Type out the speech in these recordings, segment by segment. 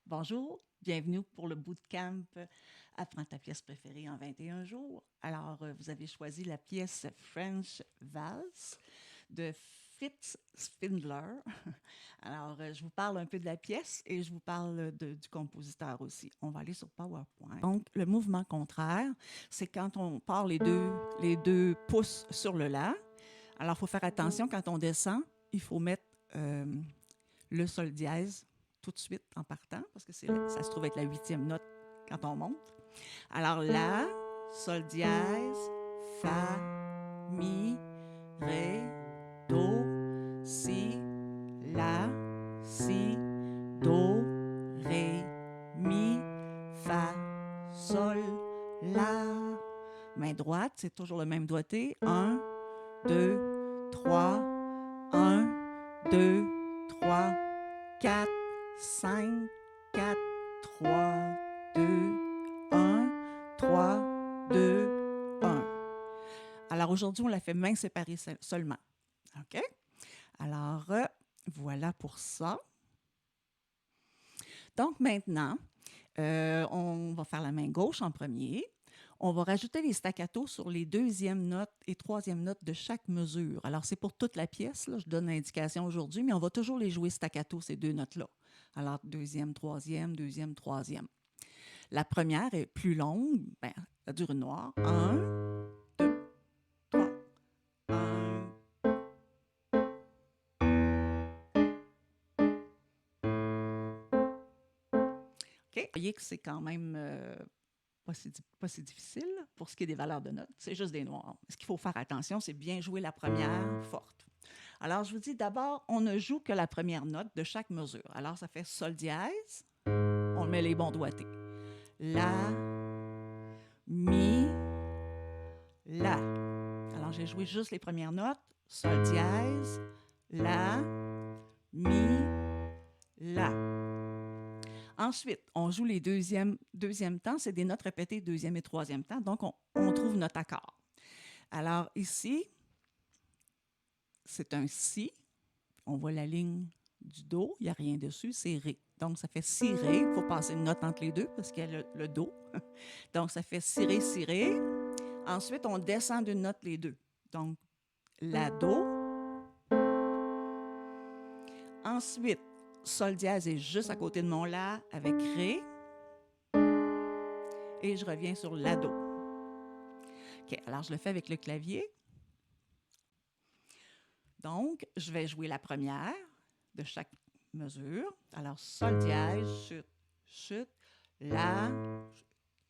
Bonjour, bienvenue pour le bootcamp Apprends ta pièce préférée en 21 jours. Alors, vous avez choisi la pièce French Valse de Fritz Spindler. Alors, je vous parle un peu de la pièce et je vous parle du compositeur aussi. On va aller sur PowerPoint. Donc, le mouvement contraire, c'est quand on part les deux pouces sur le La. Alors, il faut faire attention quand on descend, il faut mettre le sol dièse tout de suite en partant, parce que ça se trouve être la huitième note quand on monte. Alors, La, sol dièse, Fa, Mi, Ré, Do, Si, La, Si, Do, Ré, Mi, Fa, Sol, La. Main droite, c'est toujours le même doigté. 1, 2, 3, 1, 2, 3, 4, 5, 4, 3, 2, 1, 3, 2, 1. Alors aujourd'hui, on la fait main séparée seulement. OK? Alors, voilà pour ça. Donc maintenant, on va faire la main gauche en premier. On va rajouter les staccatos sur les deuxièmes notes et troisième notes de chaque mesure. Alors, c'est pour toute la pièce, là, je donne l'indication aujourd'hui, mais on va toujours les jouer staccato, ces deux notes-là. Alors, deuxième, troisième, deuxième, troisième. La première est plus longue, ben, ça dure une noire. 1, 2, 3. 1. OK? Vous voyez que c'est quand même pas si difficile pour ce qui est des valeurs de notes. C'est juste des noirs. Ce qu'il faut faire attention, c'est bien jouer la première forte. Alors, je vous dis d'abord, on ne joue que la première note de chaque mesure. Alors, ça fait sol dièse. On met les bons doigtés. La, mi, la. Alors, j'ai joué juste les premières notes. Sol dièse, la, mi, la. Ensuite, on joue les deuxième temps. C'est des notes répétées deuxième et troisième temps. Donc, on trouve notre accord. Alors, ici, c'est un si. On voit la ligne du do. Il n'y a rien dessus. C'est ré. Donc, ça fait si ré. Il faut passer une note entre les deux parce qu'il y a le do. Donc, ça fait si ré, si ré. Ensuite, on descend d'une note les deux. Donc, la do. Ensuite, sol dièse est juste à côté de mon la avec ré. Et je reviens sur la do. OK, alors je le fais avec le clavier. Donc, je vais jouer la première de chaque mesure. Alors, sol dièse, chute, chute, la,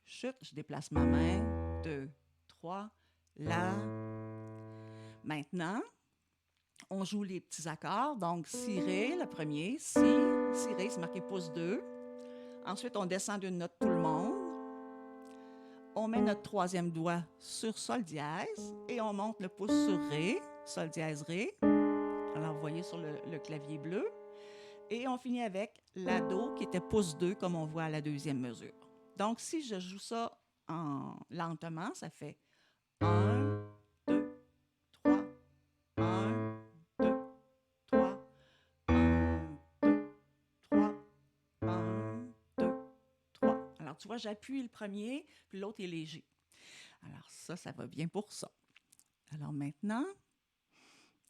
chute, je déplace ma main, 2, 3, la. Maintenant, on joue les petits accords. Donc, si, ré, le premier, si, ré, c'est marqué pouce 2. Ensuite, on descend d'une note tout le monde. On met notre troisième doigt sur sol dièse et on monte le pouce sur ré, sol dièse, ré. Alors, vous voyez sur le clavier bleu. Et on finit avec la do qui était pouce 2 comme on voit à la deuxième mesure. Donc, si je joue ça lentement, ça fait 1, 2, 3, 1, 2, 3, 1, 2, 3, 1, 2, 3. Alors, tu vois, j'appuie le premier, puis l'autre est léger. Alors, ça va bien pour ça. Alors maintenant,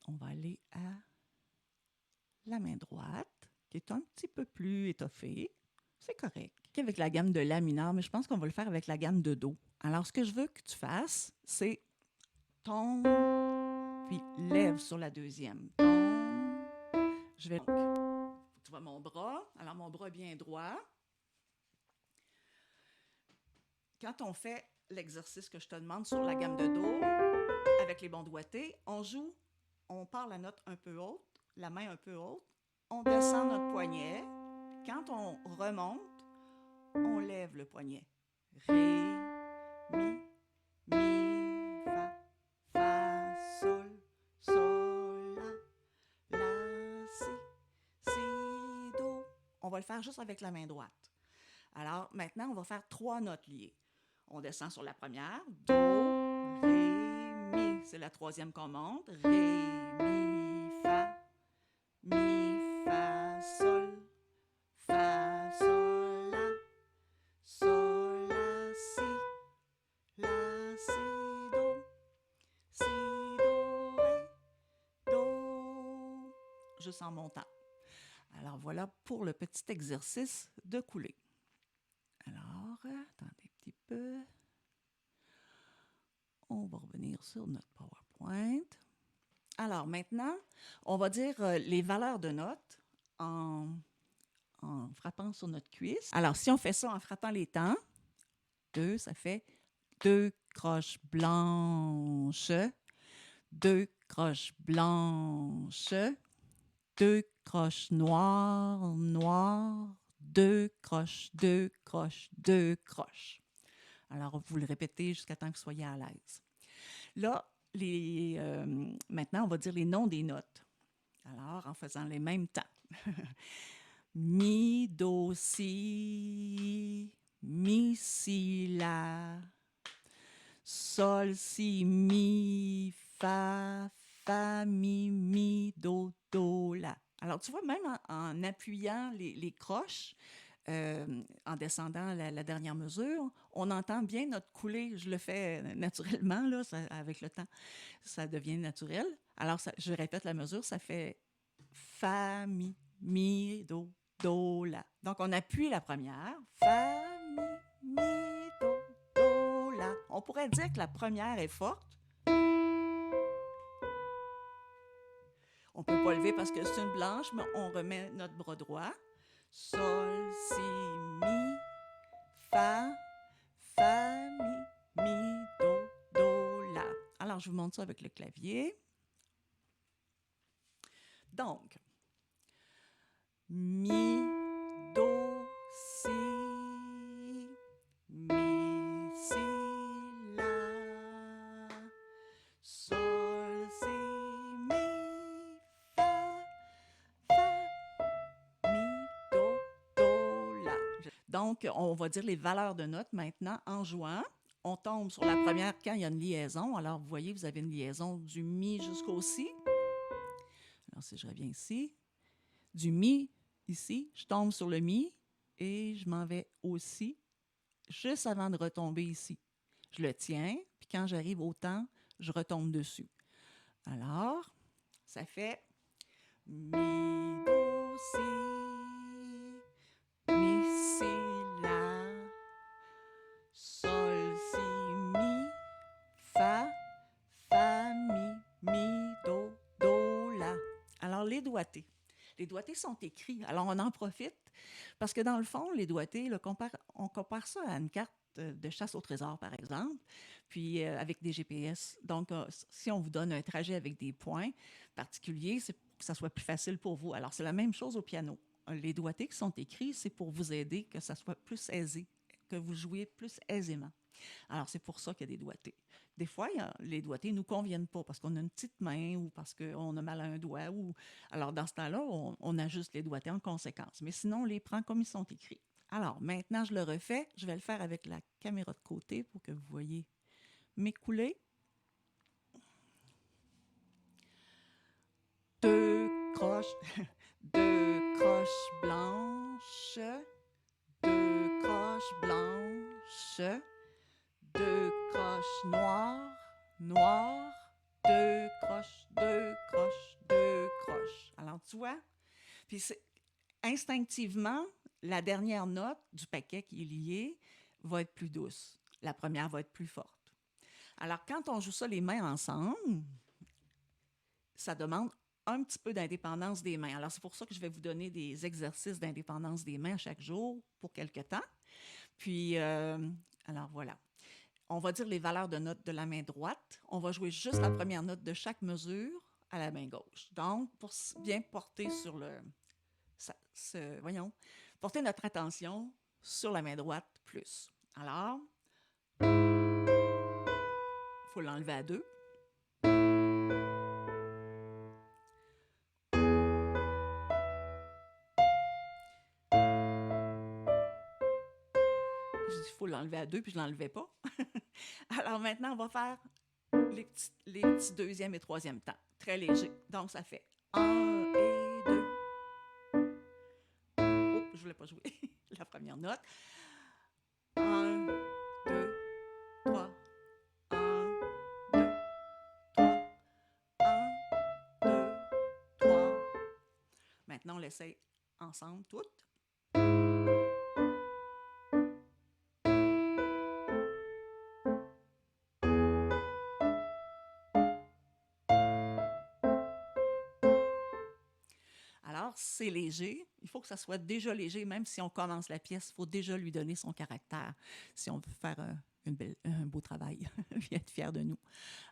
on va aller à la main droite, qui est un petit peu plus étoffée. C'est correct. Avec la gamme de La mineur, mais je pense qu'on va le faire avec la gamme de Do. Alors, ce que je veux que tu fasses, c'est tombe, puis lève sur la deuxième. Tombe. Je vais donc. Tu vois mon bras. Alors, mon bras est bien droit. Quand on fait l'exercice que je te demande sur la gamme de Do, avec les bons doigtés, on part la note un peu haute, la main un peu haute, on descend notre poignet. Quand on remonte, on lève le poignet. Ré, mi, fa, sol, la, si, do. On va le faire juste avec la main droite. Alors, maintenant, on va faire 3 notes liées. On descend sur la première. Do, ré, mi. C'est la troisième qu'on monte. Ré, mi, fa, sol, juste en montant. Alors voilà pour le petit exercice de coulée. Alors, attendez un petit peu. On va revenir sur notre PowerPoint. Alors maintenant, on va dire les valeurs de notes en frappant sur notre cuisse. Alors, si on fait ça en frappant les temps, 2, ça fait 2 croches blanches, 2 croches blanches, 2 croches noires, noires, 2 croches, 2 croches, 2 croches. Alors, vous le répétez jusqu'à temps que vous soyez à l'aise. Là, maintenant, on va dire les noms des notes. Alors, en faisant les mêmes temps. Mi, do, si, mi, si, la, sol, si, mi, fa, mi, do, la. Alors, tu vois, même en appuyant les croches, en descendant la dernière mesure, on entend bien notre coulée. Je le fais naturellement, là, avec le temps, ça devient naturel. Alors, je répète la mesure, ça fait fa, mi, do, la. Donc, on appuie la première. Fa, mi, do, la. On pourrait dire que la première est forte. On ne peut pas lever parce que c'est une blanche, mais on remet notre bras droit. Sol, si, mi, fa, mi, do, la. Alors, je vous montre ça avec le clavier. Donc, mi, do, si, mi, si, la, sol, si, mi, mi, do, la. Donc, on va dire les valeurs de notes maintenant en jouant. On tombe sur la première quand il y a une liaison. Alors, vous voyez, vous avez une liaison du mi jusqu'au si. Alors, si je reviens ici, du mi ici, je tombe sur le mi et je m'en vais au si, juste avant de retomber ici. Je le tiens, puis quand j'arrive au temps, je retombe dessus. Alors, ça fait mi, do, si, mi, si, la, sol, si, mi, fa, mi, do, la. Alors, les doigtés. Les doigtés sont écrits. Alors, on en profite parce que dans le fond, les doigtés, on compare ça à une carte de chasse au trésor, par exemple, puis avec des GPS. Donc, si on vous donne un trajet avec des points particuliers, c'est pour que ça soit plus facile pour vous. Alors, c'est la même chose au piano. Les doigtés qui sont écrits, c'est pour vous aider, que ça soit plus aisé, que vous jouiez plus aisément. Alors, c'est pour ça qu'il y a des doigtés. Des fois, les doigtés ne nous conviennent pas parce qu'on a une petite main ou parce qu'on a mal à un doigt. Alors, dans ce temps-là, on ajuste les doigtés en conséquence. Mais sinon, on les prend comme ils sont écrits. Alors, maintenant, je le refais. Je vais le faire avec la caméra de côté pour que vous voyez mes coulées. 2 croches, 2 croches blanches, 2 croches blanches, 2 croches noires, noires, 2 croches, 2 croches, 2 croches. Alors, tu vois? Puis instinctivement, la dernière note du paquet qui est lié va être plus douce. La première va être plus forte. Alors, quand on joue ça les mains ensemble, ça demande un petit peu d'indépendance des mains. Alors, c'est pour ça que je vais vous donner des exercices d'indépendance des mains chaque jour pour quelque temps. Puis, alors voilà. On va dire les valeurs de notes de la main droite. On va jouer juste la première note de chaque mesure à la main gauche. Donc, pour bien porter sur porter notre attention sur la main droite plus. Alors, il faut l'enlever à 2. Je dis il faut l'enlever à 2, puis je ne l'enlevais pas. Alors maintenant, on va faire les petits deuxième et troisième temps. Très léger. Donc, ça fait 1 et 2. Oh, je ne voulais pas jouer la première note. 1, 2, 3. 1, 2, 3. 1, 2, 3. maintenant, on l'essaie ensemble, toutes. Alors, c'est léger. Il faut que ça soit déjà léger, même si on commence la pièce, il faut déjà lui donner son caractère si on veut faire un beau travail, puis être fier de nous.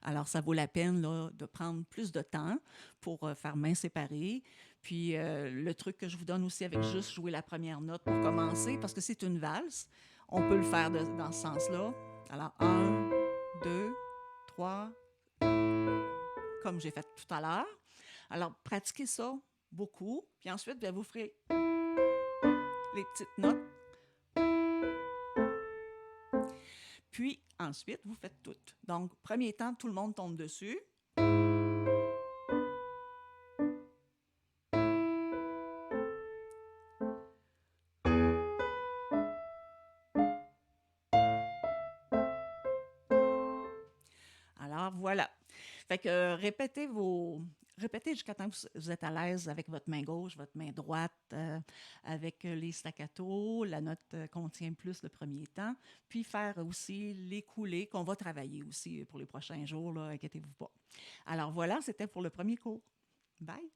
Alors, ça vaut la peine là, de prendre plus de temps pour faire main séparée. Puis, le truc que je vous donne aussi avec juste jouer la première note pour commencer, parce que c'est une valse, on peut le faire dans ce sens-là. Alors, un, deux, trois, comme j'ai fait tout à l'heure. Alors, pratiquez ça beaucoup. Puis ensuite, bien, vous ferez les petites notes. Puis ensuite, vous faites toutes. Donc, premier temps, tout le monde tombe dessus. Alors, voilà. Fait que répétez jusqu'à temps que vous êtes à l'aise avec votre main gauche, votre main droite, avec les staccato. La note contient plus le premier temps. Puis faire aussi les coulées qu'on va travailler aussi pour les prochains jours, là, inquiétez-vous pas. Alors voilà, c'était pour le premier cours. Bye!